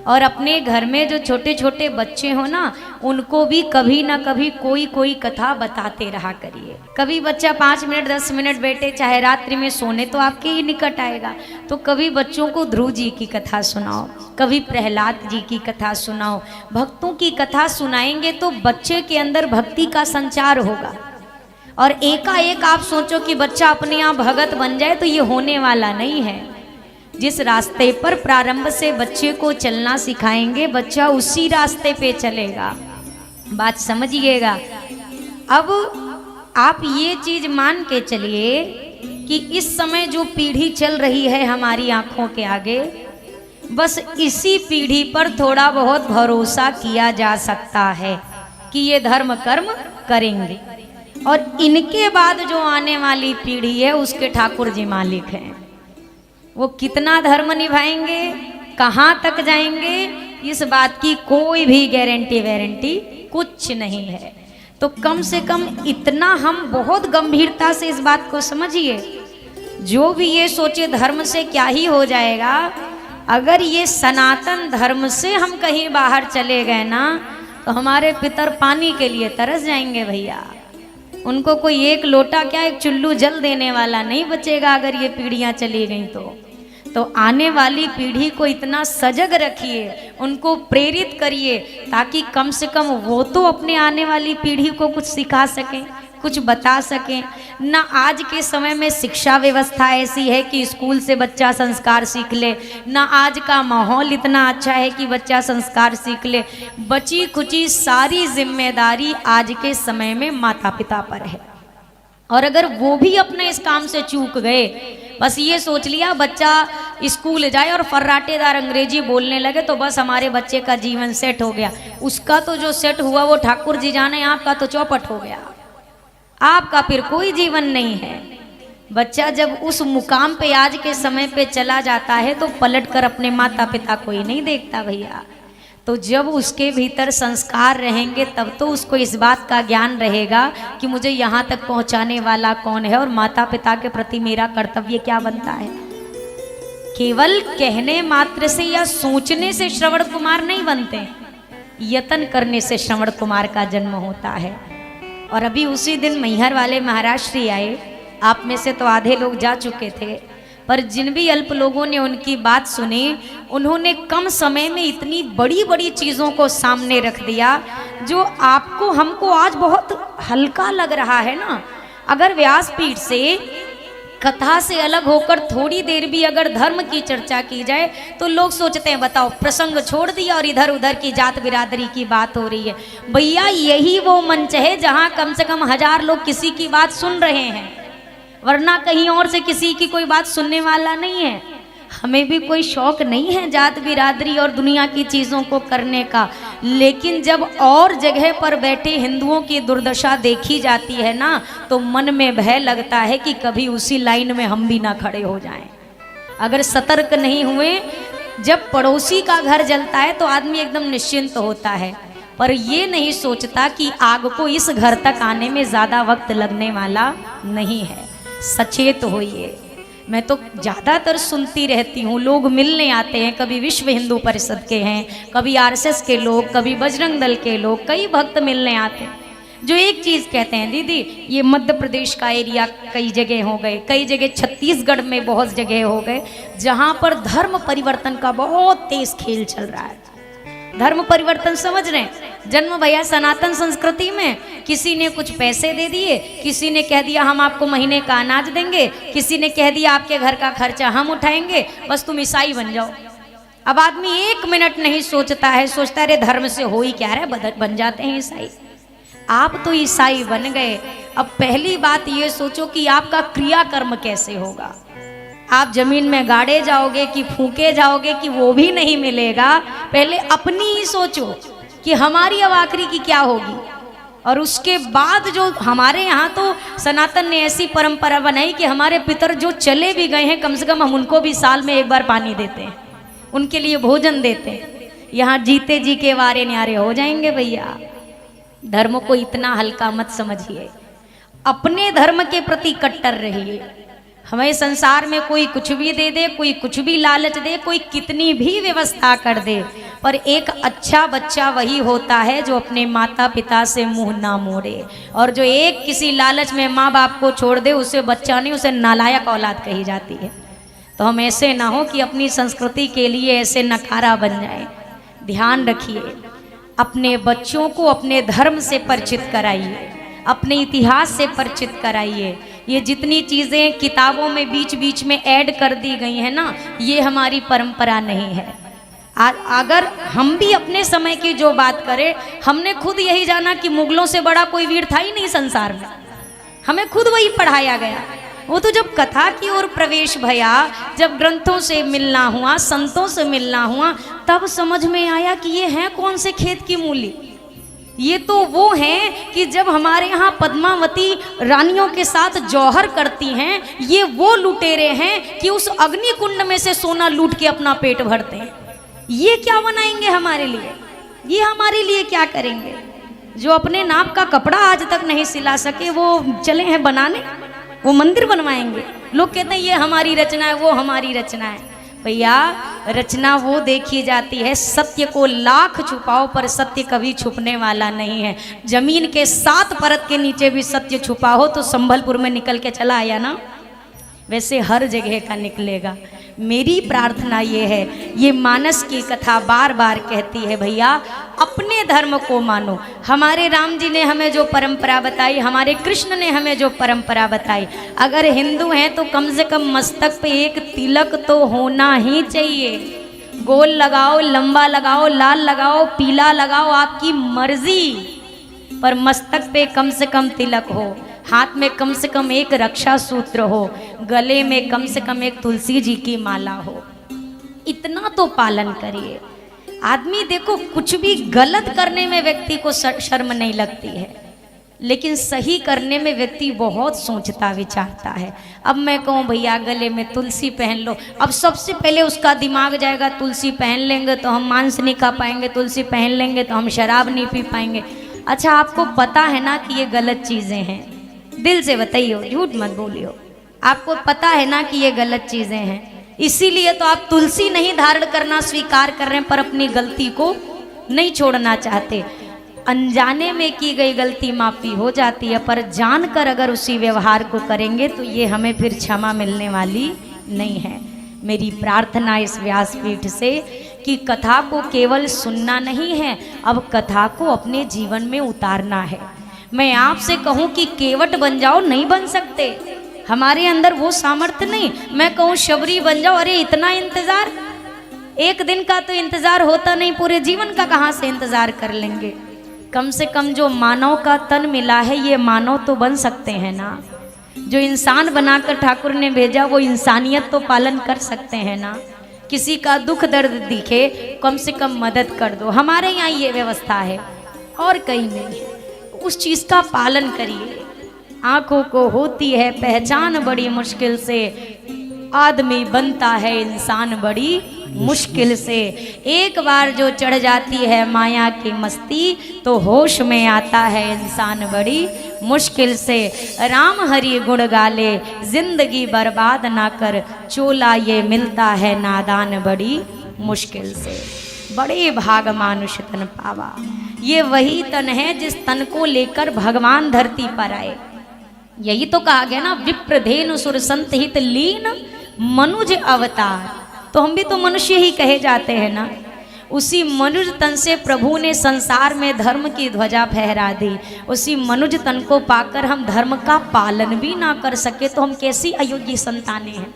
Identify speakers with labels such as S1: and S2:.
S1: और अपने घर में जो छोटे छोटे बच्चे हो ना, उनको भी कभी ना कभी कोई कोई कथा बताते रहा करिए। कभी बच्चा 5 मिनट 10 मिनट बैठे, चाहे रात्रि में सोने तो आपके ही निकट आएगा, तो कभी बच्चों को ध्रुव जी की कथा सुनाओ, कभी प्रहलाद जी की कथा सुनाओ। भक्तों की कथा सुनाएंगे तो बच्चे के अंदर भक्ति का संचार होगा। और एकाएक आप सोचो कि बच्चा अपने आप भगत बन जाए, तो ये होने वाला नहीं है। जिस रास्ते पर प्रारंभ से बच्चे को चलना सिखाएंगे, बच्चा उसी रास्ते पे चलेगा। बात समझिएगा। अब आप ये चीज मान के चलिए कि इस समय जो पीढ़ी चल रही है हमारी आंखों के आगे, बस इसी पीढ़ी पर थोड़ा बहुत भरोसा किया जा सकता है कि ये धर्म कर्म करेंगे, और इनके बाद जो आने वाली पीढ़ी है उसके ठाकुर जी मालिक हैं। वो कितना धर्म निभाएंगे, कहाँ तक जाएंगे, इस बात की कोई भी गारंटी वारंटी कुछ नहीं है। तो कम से कम इतना हम बहुत गंभीरता से इस बात को समझिए। जो भी ये सोचे धर्म से क्या ही हो जाएगा, अगर ये सनातन धर्म से हम कहीं बाहर चले गए ना, तो हमारे पितर पानी के लिए तरस जाएंगे भैया। उनको कोई एक लोटा क्या, एक चुल्लू जल देने वाला नहीं बचेगा अगर ये पीढ़ियां चली गई तो आने वाली पीढ़ी को इतना सजग रखिए, उनको प्रेरित करिए, ताकि कम से कम वो तो अपने आने वाली पीढ़ी को कुछ सिखा सकें, कुछ बता सकें ना। आज के समय में शिक्षा व्यवस्था ऐसी है कि स्कूल से बच्चा संस्कार सीख ले, ना आज का माहौल इतना अच्छा है कि बच्चा संस्कार सीख ले। बची खुची सारी जिम्मेदारी आज के समय में माता पिता पर है। और अगर वो भी अपने इस काम से चूक गए, बस ये सोच लिया बच्चा स्कूल जाए और फर्राटेदार अंग्रेजी बोलने लगे तो बस हमारे बच्चे का जीवन सेट हो गया, उसका तो जो सेट हुआ वो ठाकुर जी जाने, आपका तो चौपट हो गया, आपका फिर कोई जीवन नहीं है। बच्चा जब उस मुकाम पे आज के समय पे चला जाता है तो पलट कर अपने माता पिता को ही नहीं देखता भैया। तो जब उसके भीतर संस्कार रहेंगे तब तो उसको इस बात का ज्ञान रहेगा कि मुझे यहाँ तक पहुँचाने वाला कौन है और माता पिता के प्रति मेरा कर्तव्य क्या बनता है। केवल कहने मात्र से या सोचने से श्रवण कुमार नहीं बनते, यत्न करने से श्रवण कुमार का जन्म होता है। और अभी उसी दिन मैहर वाले महाराज श्री आए, आप में से तो आधे लोग जा चुके थे, पर जिन भी अल्प लोगों ने उनकी बात सुनी, उन्होंने कम समय में इतनी बड़ी बड़ी चीज़ों को सामने रख दिया जो आपको हमको आज बहुत हल्का लग रहा है ना। अगर व्यासपीठ से कथा से अलग होकर थोड़ी देर भी अगर धर्म की चर्चा की जाए तो लोग सोचते हैं बताओ प्रसंग छोड़ दिया और इधर उधर की जात बिरादरी की बात हो रही है। भैया यही वो मंच है जहाँ कम से कम 1000 लोग किसी की बात सुन रहे हैं, वरना कहीं और से किसी की कोई बात सुनने वाला नहीं है। हमें भी कोई शौक नहीं है जात बिरादरी और दुनिया की चीज़ों को करने का, लेकिन जब और जगह पर बैठे हिंदुओं की दुर्दशा देखी जाती है ना, तो मन में भय लगता है कि कभी उसी लाइन में हम भी ना खड़े हो जाएं। अगर सतर्क नहीं हुए, जब पड़ोसी का घर जलता है तो आदमी एकदम निश्चिंत होता है, पर ये नहीं सोचता कि आग को इस घर तक आने में ज़्यादा वक्त लगने वाला नहीं है। सचेत होइए। मैं तो ज़्यादातर सुनती रहती हूँ, लोग मिलने आते हैं, कभी विश्व हिंदू परिषद के हैं, कभी आरएसएस के लोग, कभी बजरंग दल के लोग, कई भक्त मिलने आते हैं जो एक चीज़ कहते हैं, दीदी ये मध्य प्रदेश का एरिया कई जगह हो गए, कई जगह छत्तीसगढ़ में बहुत जगह हो गए जहाँ पर धर्म परिवर्तन का बहुत तेज खेल चल रहा है। धर्म परिवर्तन समझ रहे हैं, जन्म भैया सनातन संस्कृति में किसी ने कुछ पैसे दे दिए, किसी ने कह दिया हम आपको महीने का अनाज देंगे, किसी ने कह दिया आपके घर का खर्चा हम उठाएंगे, बस तुम ईसाई बन जाओ। अब आदमी 1 मिनट नहीं सोचता है, सोचता है अरे धर्म से हो ही क्या रहा है, बन जाते हैं ईसाई। आप तो ईसाई बन गए, अब पहली बात ये सोचो कि आपका क्रियाकर्म कैसे होगा। आप जमीन में गाड़े जाओगे कि फूके जाओगे कि वो भी नहीं मिलेगा। पहले अपनी ही सोचो कि हमारी अब आखिरी की क्या होगी, और उसके बाद जो हमारे यहाँ तो सनातन ने ऐसी परंपरा बनाई कि हमारे पितर जो चले भी गए हैं कम से कम हम उनको भी साल में 1 बार पानी देते हैं, उनके लिए भोजन देते हैं। यहाँ जीते जी के वारे न्यारे हो जाएंगे भैया। धर्म को इतना हल्का मत समझिए, अपने धर्म के प्रति कट्टर रहिए। हमें संसार में कोई कुछ भी दे दे, कोई कुछ भी लालच दे, कोई कितनी भी व्यवस्था कर दे, पर एक अच्छा बच्चा वही होता है जो अपने माता पिता से मुंह ना मोड़े, और जो एक किसी लालच में माँ बाप को छोड़ दे उसे बच्चा नहीं, उसे नालायक औलाद कही जाती है। तो हम ऐसे ना हो कि अपनी संस्कृति के लिए ऐसे नकारा बन जाए। ध्यान रखिए, अपने बच्चों को अपने धर्म से परिचित कराइए, अपने इतिहास से परिचित कराइए। ये जितनी चीज़ें किताबों में बीच बीच में ऐड कर दी गई हैं ना, ये हमारी परंपरा नहीं है। अगर हम भी अपने समय की जो बात करें, हमने खुद यही जाना कि मुगलों से बड़ा कोई वीर था ही नहीं संसार में, हमें खुद वही पढ़ाया गया। वो तो जब कथा की ओर प्रवेश भया, जब ग्रंथों से मिलना हुआ, संतों से मिलना हुआ, तब समझ में आया कि ये हैं कौन से खेत की मूली। ये तो वो हैं कि जब हमारे यहाँ पद्मावती रानियों के साथ जौहर करती हैं, ये वो लुटेरे हैं कि उस अग्नि कुंड में से सोना लूट के अपना पेट भरते हैं। ये क्या बनाएंगे हमारे लिए, ये हमारे लिए क्या करेंगे? जो अपने नाप का कपड़ा आज तक नहीं सिला सके वो चले हैं बनाने, वो मंदिर बनवाएंगे। लोग कहते हैं ये हमारी रचना है, वो हमारी रचना है। भैया, रचना वो देखी जाती है, सत्य को लाख छुपाओ पर सत्य कभी छुपने वाला नहीं है। जमीन के 7 परत के नीचे भी सत्य छुपा हो तो संबलपुर में निकल के चला आया ना, वैसे हर जगह का निकलेगा। मेरी प्रार्थना ये है, ये मानस की कथा बार बार कहती है भैया अपने धर्म को मानो। हमारे राम जी ने हमें जो परंपरा बताई, हमारे कृष्ण ने हमें जो परंपरा बताई, अगर हिंदू हैं तो कम से कम मस्तक पे एक तिलक तो होना ही चाहिए। गोल लगाओ, लंबा लगाओ, लाल लगाओ, पीला लगाओ, आपकी मर्जी, पर मस्तक पे कम से कम तिलक हो, हाथ में कम से कम एक रक्षा सूत्र हो, गले में कम से कम एक तुलसी जी की माला हो। इतना तो पालन करिए। आदमी देखो कुछ भी गलत करने में व्यक्ति को शर्म नहीं लगती है, लेकिन सही करने में व्यक्ति बहुत सोचता विचारता है। अब मैं कहूँ भैया गले में तुलसी पहन लो, अब सबसे पहले उसका दिमाग जाएगा तुलसी पहन लेंगे तो हम मांस नहीं खा पाएंगे, तुलसी पहन लेंगे तो हम शराब नहीं पी पाएंगे। अच्छा, आपको पता है ना कि ये गलत चीज़ें हैं? दिल से बताइयो, झूठ मत बोलियो। आपको पता है ना कि ये गलत चीज़ें हैं, इसीलिए तो आप तुलसी नहीं धारण करना स्वीकार कर रहे हैं, पर अपनी गलती को नहीं छोड़ना चाहते। अनजाने में की गई गलती माफ़ी हो जाती है, पर जानकर अगर उसी व्यवहार को करेंगे तो ये हमें फिर क्षमा मिलने वाली नहीं है। मेरी प्रार्थना इस व्यासपीठ से कि कथा को केवल सुनना नहीं है, अब कथा को अपने जीवन में उतारना है। मैं आपसे कहूँ कि केवट बन जाओ, नहीं बन सकते, हमारे अंदर वो सामर्थ्य नहीं। मैं कहूँ शबरी बन जाओ, अरे इतना इंतज़ार, एक दिन का तो इंतज़ार होता नहीं, पूरे जीवन का कहाँ से इंतज़ार कर लेंगे? कम से कम जो मानव का तन मिला है, ये मानव तो बन सकते हैं ना। जो इंसान बनाकर ठाकुर ने भेजा वो इंसानियत तो पालन कर सकते हैं ना। किसी का दुख दर्द दिखे, कम से कम मदद कर दो। हमारे यहाँ ये व्यवस्था है और कहीं नहीं है, उस चीज़ का पालन करिए। आँखों को होती है पहचान बड़ी मुश्किल से, आदमी बनता है इंसान बड़ी मुश्किल से। एक बार जो चढ़ जाती है माया की मस्ती, तो होश में आता है इंसान बड़ी मुश्किल से। राम हरि गुण गाले जिंदगी बर्बाद ना कर, चोला ये मिलता है नादान बड़ी मुश्किल से। बड़े भाग मानुष तन पावा, ये वही तन है जिस तन को लेकर भगवान धरती पर आए। यही तो कहा गया ना, विप्रधेनु सुर संत हित लीन मनुज अवतार। तो हम भी तो मनुष्य ही कहे जाते हैं ना। उसी मनुज तन से प्रभु ने संसार में धर्म की ध्वजा फहरा दी। उसी मनुज तन को पाकर हम धर्म का पालन भी ना कर सके तो हम कैसी अयोग्य संतानें हैं।